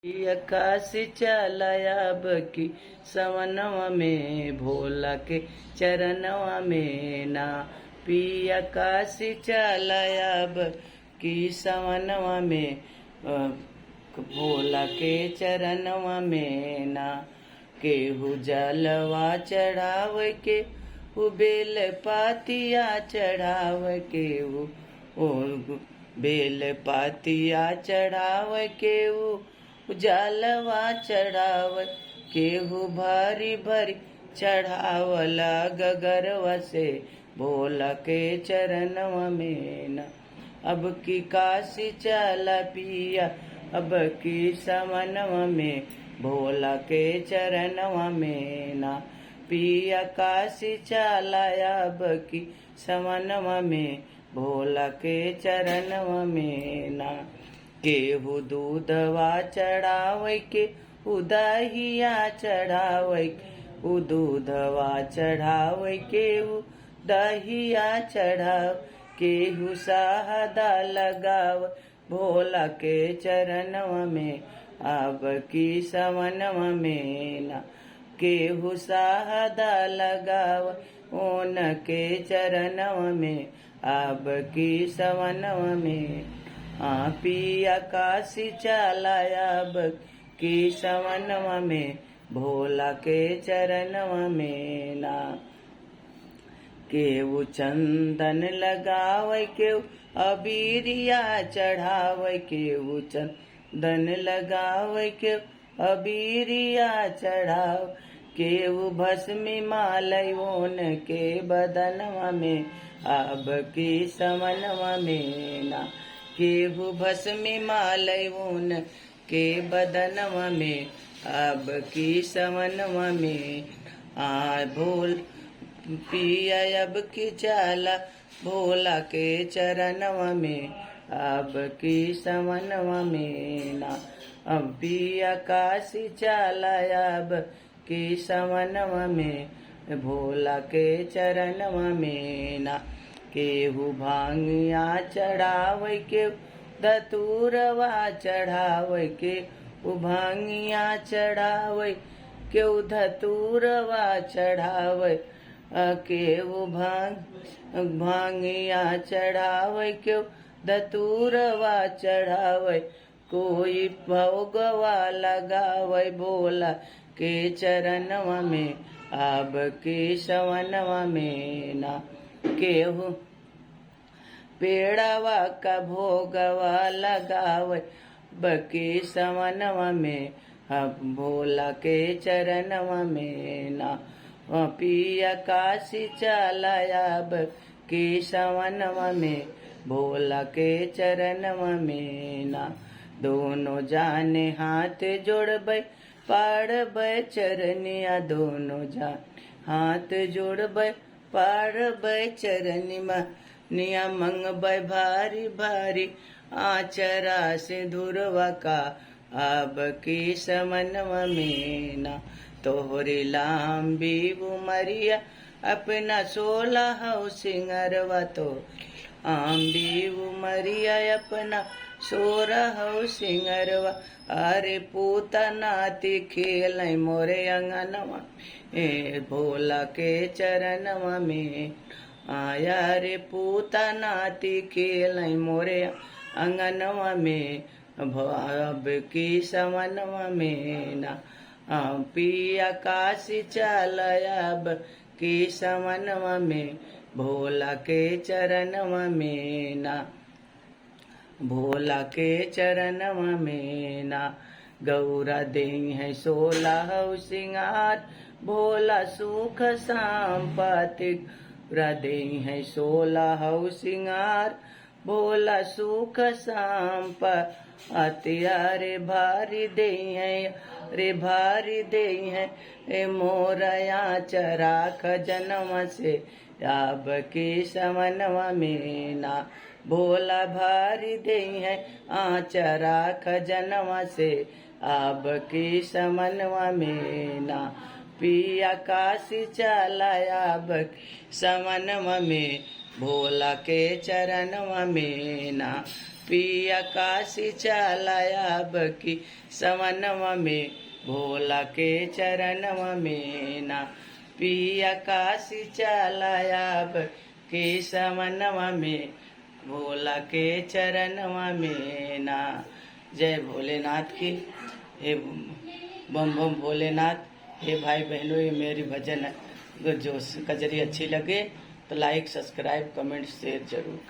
आकाश चलायाब की सवनवा में भोला के चरणवा में ना। पी आकाश चलायाब की सवनवा में भोला के चरणवा में ना। केहू जलवा चढ़ाव के हु बेल पातिया चढ़ाव केहू बेल पातिया चढ़ाव केहू जलवा चढ़ाव केहू भारी भरी चढ़ावला गगरवा से भोला के चरणवा में ना। अब की काशी चला पिया अब की समनवा में भोला के चरणवा में ना। पिया काशी चला अब की समनवा में भोला के चरणवा में ना। केहू दूधवा चढ़ाव के दहिया चढ़ाव के दूधवा चढ़ाव केहू दहिया चढ़ाव केहू साहदा लगाव भोला के चरणवा में अब की सवनवा में ना। केहू साहदा लगाव ओन के चरणवा में अब की सवनवा में। पी आकाशी चलायाब की सवनवा में भोला के चरणवा में ना। केहू चंदन लगाव केहू अबीरिया चढ़ाव केहू चंदन लगाव केहू अबीरिया चढ़ाव केहू भस्मी मालयोन के बदनवा में अब की समनवा में ना। केहू भस्मी मालयोन के बदनवा में अब की समनवा में भोल पिया अब की चाला भोला के चरणवा में अब की समनवा में ना। अब पिया काशी चाला अब की समनवा में भोला के चरणवा में ना। केहू भांगिया चढ़ाव के धतूरवा चढ़ाव के भांगिया चढ़ाव के धतूरवा चढ़ाव केहू भांगिया चढ़ाव के धतूरवा चढ़ाव कोई भोगवा लगाव भोला के चरणवा में अब के सवनवा में ना। केहू पेड़वा का भोगवा लगाव बके सवनवा में अब भोला के चरणवा में ना। पिया काशी चलायाब के सवनवा में भोला के चरणवा में ना। दोनों जाने हाथ जोड़बै पाड़बै चरनिया दोनों जान हाथ जोड़बै पाड़बै चरनिमा निया मंगबै भारी भारी आचरा से धुरवा का अब की समनवा में ना। तोहरी लाम्बी उमरिया अपना 16 सिंगरवा तो आम्बी उमरिया अपना 16 सिंगरवा अरे पूता नाती खेल मोरे अंगनवा भोला के चरणवा में आया रे पूता नाती खेल मोरे अंगनवा में अब की सवनवा में ना। पिया काशी चलायाब की सवनवा में भोला के चरणवा में ना। भोला के चरणवा में ना। गौरा देई है 16 सिंगार भोला सुख संपत्ति देई है 16 सिंगार भोला सुख संपत्ति अरे भारी देई है रे भारी देई है मोरया चरा खजनवा से अब के सवनवा में ना। भोला भारी देई है आचरा खजनवा से अब की समनवा में ना। पिया काशी चलायाब समनवा में भोला के चरणवा में ना। पिया काशी चलाया अब की समनवा में भोला के चरणवा में ना। पिया काशी चलाया अब की समनवा में भोला के चरणवा में ना। जय भोलेनाथ की। हे बम बम भोलेनाथ। हे भाई बहनों, ये मेरी भजन जो कजरी अच्छी लगे तो लाइक सब्सक्राइब कमेंट शेयर जरूर करें।